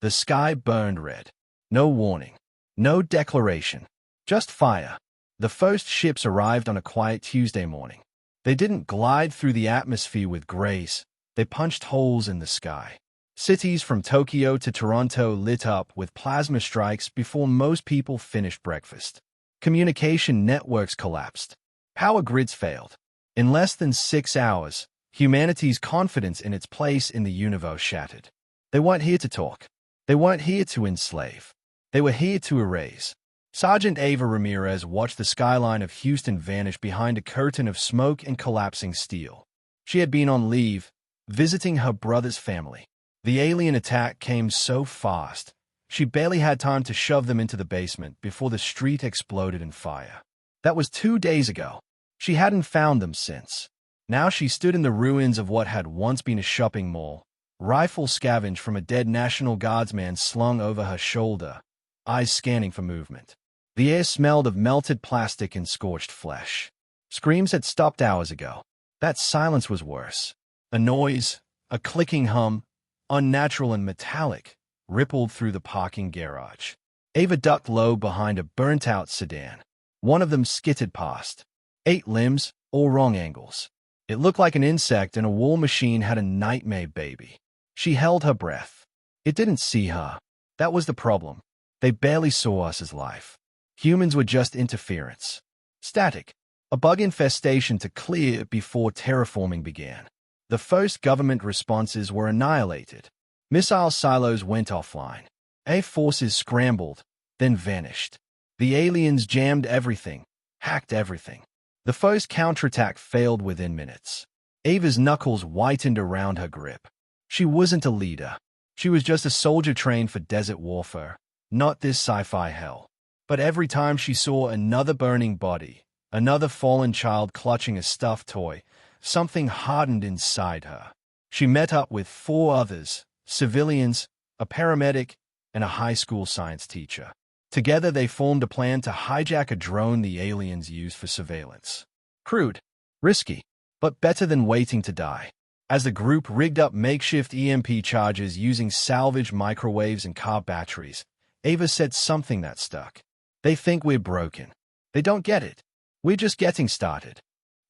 The sky burned red. No warning. No declaration. Just fire. The first ships arrived on a quiet Tuesday morning. They didn't glide through the atmosphere with grace. They punched holes in the sky. Cities from Tokyo to Toronto lit up with plasma strikes before most people finished breakfast. Communication networks collapsed. Power grids failed. In less than 6 hours, humanity's confidence in its place in the universe shattered. They weren't here to talk. They weren't here to enslave. They were here to erase. Sergeant Ava Ramirez watched the skyline of Houston vanish behind a curtain of smoke and collapsing steel. She had been on leave, visiting her brother's family. The alien attack came so fast, she barely had time to shove them into the basement before the street exploded in fire. That was 2 days ago. She hadn't found them since. Now she stood in the ruins of what had once been a shopping mall, rifle scavenged from a dead National Guardsman slung over her shoulder, eyes scanning for movement. The air smelled of melted plastic and scorched flesh. Screams had stopped hours ago. That silence was worse. A noise, a clicking hum, unnatural and metallic, rippled through the parking garage. Ava ducked low behind a burnt-out sedan. One of them skittered past. 8 limbs, all wrong angles. It looked like an insect and a war machine had a nightmare baby. She held her breath. It didn't see her. That was the problem. They barely saw us as life. Humans were just interference. Static. A bug infestation to clear before terraforming began. The first government responses were annihilated. Missile silos went offline. Air forces scrambled, then vanished. The aliens jammed everything, hacked everything. The first counterattack failed within minutes. Ava's knuckles whitened around her grip. She wasn't a leader. She was just a soldier trained for desert warfare, not this sci-fi hell. But every time she saw another burning body, another fallen child clutching a stuffed toy, something hardened inside her. She met up with 4 others, civilians, a paramedic, and a high school science teacher. Together they formed a plan to hijack a drone the aliens used for surveillance. Crude, risky, but better than waiting to die. As the group rigged up makeshift EMP charges using salvaged microwaves and car batteries, Ava said something that stuck. They think we're broken. They don't get it. We're just getting started.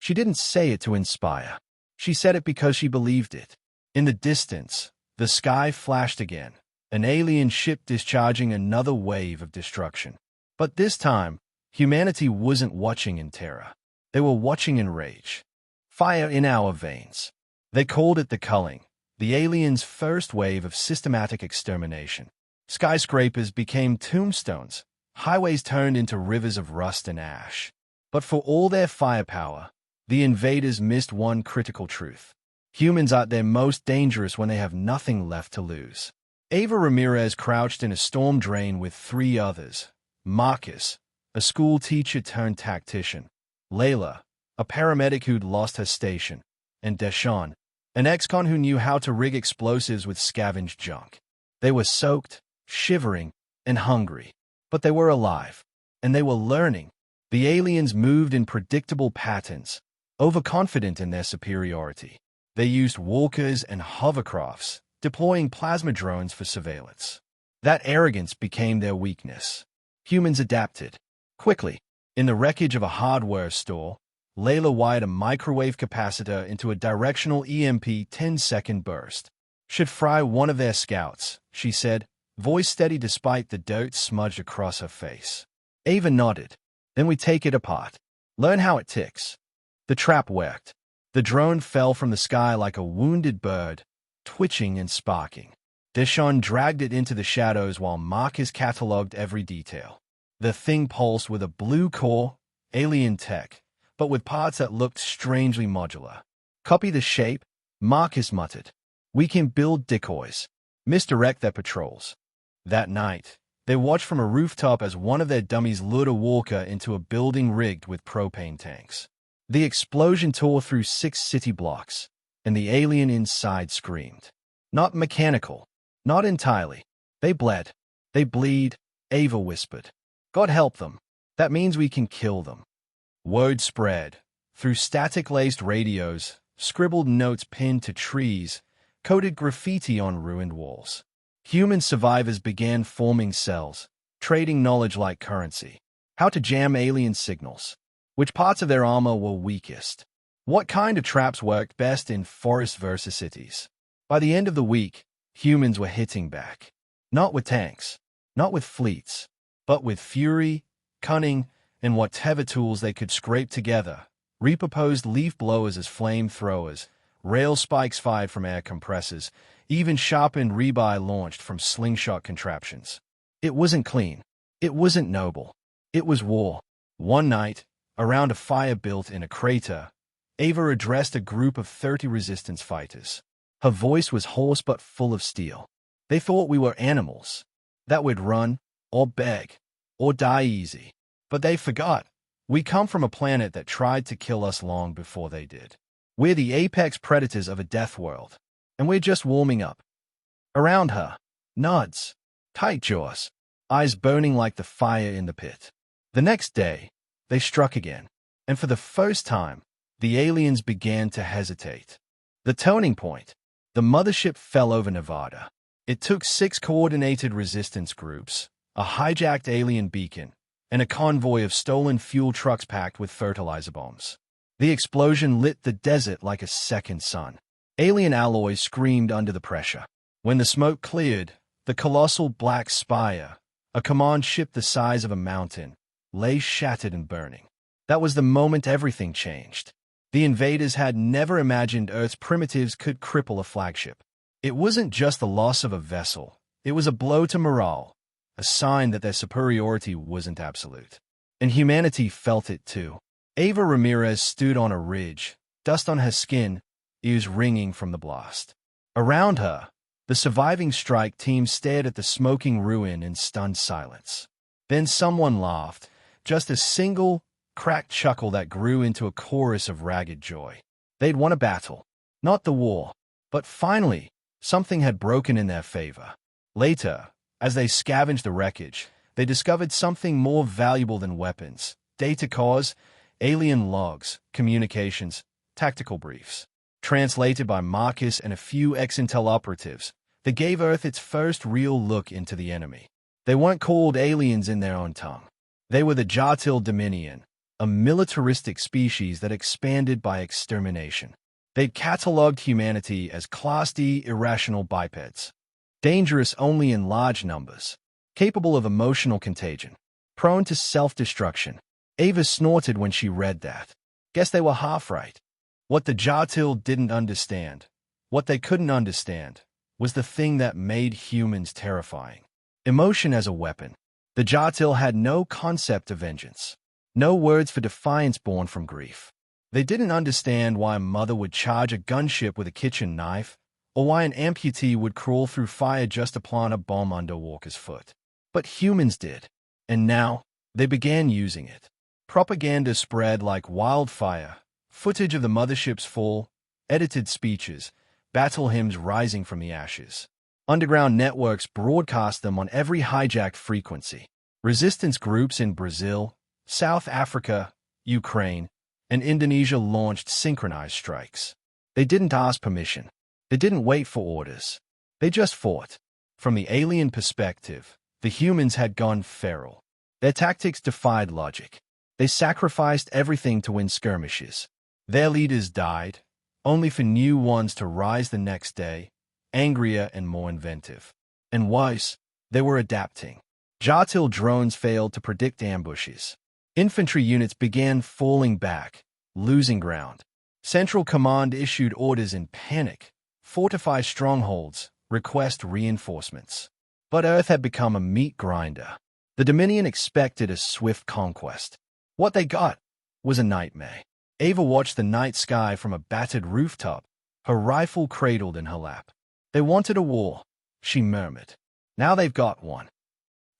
She didn't say it to inspire. She said it because she believed it. In the distance, the sky flashed again, an alien ship discharging another wave of destruction. But this time, humanity wasn't watching in terror. They were watching in rage. Fire in our veins. They called it the culling, the aliens' first wave of systematic extermination. Skyscrapers became tombstones. Highways turned into rivers of rust and ash. But for all their firepower, the invaders missed one critical truth. Humans are at their most dangerous when they have nothing left to lose. Ava Ramirez crouched in a storm drain with 3 others. Marcus, a school teacher turned tactician. Layla, a paramedic who'd lost her station. And Deshawn, an ex-con who knew how to rig explosives with scavenged junk. They were soaked, shivering, and hungry. But they were alive. And they were learning. The aliens moved in predictable patterns, overconfident in their superiority. They used walkers and hovercrafts, deploying plasma drones for surveillance. That arrogance became their weakness. Humans adapted. Quickly. In the wreckage of a hardware store, Layla wired a microwave capacitor into a directional EMP 10-second burst. Should fry one of their scouts, she said, voice steady despite the dirt smudged across her face. Ava nodded. Then we take it apart. Learn how it ticks. The trap worked. The drone fell from the sky like a wounded bird, twitching and sparking. Deshawn dragged it into the shadows while Marcus cataloged every detail. The thing pulsed with a blue core, alien tech, but with parts that looked strangely modular. Copy the shape, Marcus muttered. We can build decoys, misdirect their patrols. That night, they watched from a rooftop as one of their dummies lured a walker into a building rigged with propane tanks. The explosion tore through 6 city blocks, and the alien inside screamed. Not mechanical, not entirely. They bled. They bleed, Ava whispered. God help them. That means we can kill them. Word spread. Through static-laced radios, scribbled notes pinned to trees, coded graffiti on ruined walls. Human survivors began forming cells, trading knowledge like currency. How to jam alien signals. Which parts of their armor were weakest. What kind of traps worked best in forests versus cities. By the end of the week, humans were hitting back. Not with tanks, not with fleets, but with fury, cunning, and whatever tools they could scrape together. Repurposed leaf blowers as flamethrowers, rail spikes fired from air compressors, even sharpened rebar launched from slingshot contraptions. It wasn't clean. It wasn't noble. It was war. One night, around a fire built in a crater, Ava addressed a group of 30 resistance fighters. Her voice was hoarse but full of steel. They thought we were animals, that we'd run, or beg, or die easy. But they forgot. We come from a planet that tried to kill us long before they did. We're the apex predators of a death world, and we're just warming up. Around her, nods, tight jaws, eyes burning like the fire in the pit. The next day, they struck again, and for the first time, the aliens began to hesitate. The turning point. The mothership fell over Nevada. It took 6 coordinated resistance groups, a hijacked alien beacon, and a convoy of stolen fuel trucks packed with fertilizer bombs. The explosion lit the desert like a second sun. Alien alloys screamed under the pressure. When the smoke cleared, the colossal black spire, a command ship the size of a mountain, lay shattered and burning. That was the moment everything changed. The invaders had never imagined Earth's primitives could cripple a flagship. It wasn't just the loss of a vessel. It was a blow to morale, a sign that their superiority wasn't absolute. And humanity felt it too. Ava Ramirez stood on a ridge, dust on her skin, ears ringing from the blast. Around her, the surviving strike team stared at the smoking ruin in stunned silence. Then someone laughed, just a single, cracked chuckle that grew into a chorus of ragged joy. They'd won a battle, not the war, but finally, something had broken in their favor. Later, as they scavenged the wreckage, they discovered something more valuable than weapons: data cores, alien logs, communications, tactical briefs. Translated by Marcus and a few ex-Intel operatives, they gave Earth its first real look into the enemy. They weren't called aliens in their own tongue. They were the Jatil Dominion, a militaristic species that expanded by extermination. They'd catalogued humanity as Class D irrational bipeds, dangerous only in large numbers, capable of emotional contagion, prone to self-destruction. Ava snorted when she read that. Guess they were half right. What the Jatil didn't understand, what they couldn't understand, was the thing that made humans terrifying. Emotion as a weapon. The Jatil had no concept of vengeance, no words for defiance born from grief. They didn't understand why a mother would charge a gunship with a kitchen knife, or why an amputee would crawl through fire just to plant a bomb under Walker's foot. But humans did, and now they began using it. Propaganda spread like wildfire, footage of the mothership's fall, edited speeches, battle hymns rising from the ashes. Underground networks broadcast them on every hijacked frequency. Resistance groups in Brazil, South Africa, Ukraine, and Indonesia launched synchronized strikes. They didn't ask permission. They didn't wait for orders. They just fought. From the alien perspective, the humans had gone feral. Their tactics defied logic. They sacrificed everything to win skirmishes. Their leaders died, only for new ones to rise the next day, angrier and more inventive. And worse, they were adapting. Jatil drones failed to predict ambushes. Infantry units began falling back, losing ground. Central Command issued orders in panic: fortify strongholds, request reinforcements. But Earth had become a meat grinder. The Dominion expected a swift conquest. What they got was a nightmare. Ava watched the night sky from a battered rooftop, her rifle cradled in her lap. They wanted a war, she murmured. Now they've got one.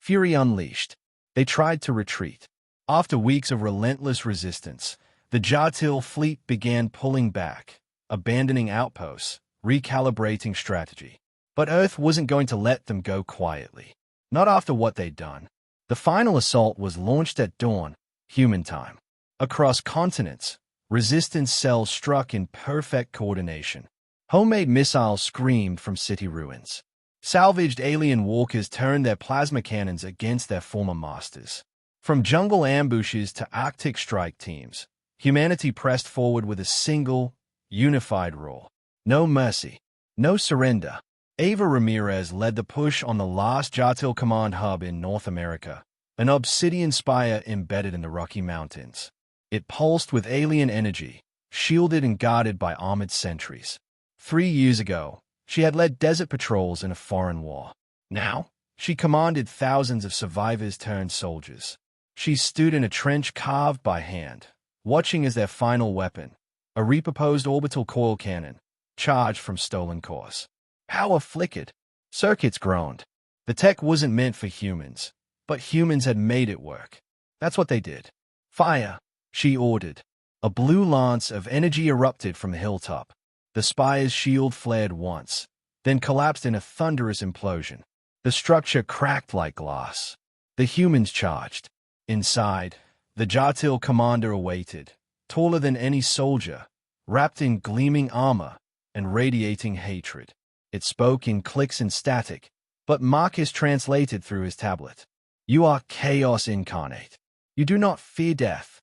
Fury unleashed. They tried to retreat. After weeks of relentless resistance, the Jatil fleet began pulling back, abandoning outposts, recalibrating strategy. But Earth wasn't going to let them go quietly. Not after what they'd done. The final assault was launched at dawn, human time. Across continents, resistance cells struck in perfect coordination. Homemade missiles screamed from city ruins. Salvaged alien walkers turned their plasma cannons against their former masters. From jungle ambushes to Arctic strike teams, humanity pressed forward with a single, unified rule. No mercy, no surrender. Ava Ramirez led the push on the last Jatil Command hub in North America, an obsidian spire embedded in the Rocky Mountains. It pulsed with alien energy, shielded and guarded by armored sentries. 3 years ago, she had led desert patrols in a foreign war. Now, she commanded thousands of survivors turned soldiers. She stood in a trench carved by hand, watching as their final weapon, a repurposed orbital coil cannon, charged from stolen cores. Power flickered. Circuits groaned. The tech wasn't meant for humans, but humans had made it work. That's what they did. Fire, she ordered. A blue lance of energy erupted from the hilltop. The spire's shield flared once, then collapsed in a thunderous implosion. The structure cracked like glass. The humans charged. Inside, the Jatil commander awaited, taller than any soldier, wrapped in gleaming armor and radiating hatred. It spoke in clicks and static, but Marcus translated through his tablet. You are chaos incarnate. You do not fear death.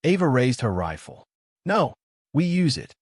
Ava raised her rifle. No, we use it.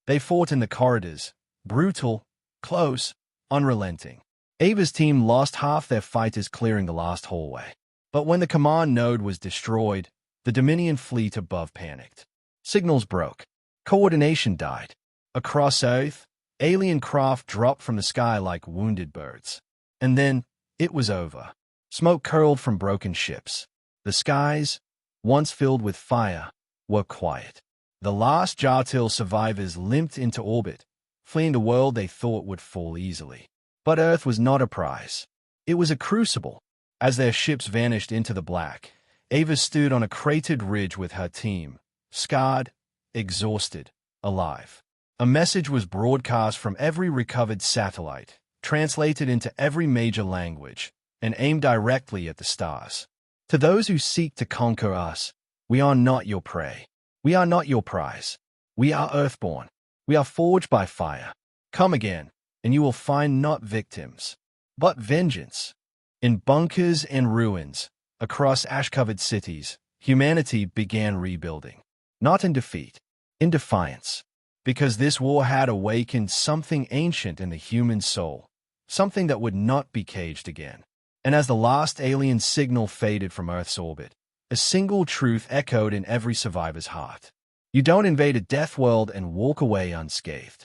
They fought in the corridors, brutal, close, unrelenting. Ava's team lost half their fighters clearing the last hallway. But when the command node was destroyed, the Dominion fleet above panicked. Signals broke. Coordination died. Across Earth, alien craft dropped from the sky like wounded birds. And then, it was over. Smoke curled from broken ships. The skies, once filled with fire, were quiet. The last Jatil survivors limped into orbit, fleeing a world they thought would fall easily. But Earth was not a prize. It was a crucible. As their ships vanished into the black, Ava stood on a cratered ridge with her team, scarred, exhausted, alive. A message was broadcast from every recovered satellite, translated into every major language, and aimed directly at the stars. To those who seek to conquer us, we are not your prey. We are not your prize. We are earthborn. We are forged by fire. Come again, and you will find not victims, but vengeance. In bunkers and ruins, across ash-covered cities, humanity began rebuilding. Not in defeat, in defiance. Because this war had awakened something ancient in the human soul, something that would not be caged again. And as the last alien signal faded from Earth's orbit, a single truth echoed in every survivor's heart. You don't invade a death world and walk away unscathed.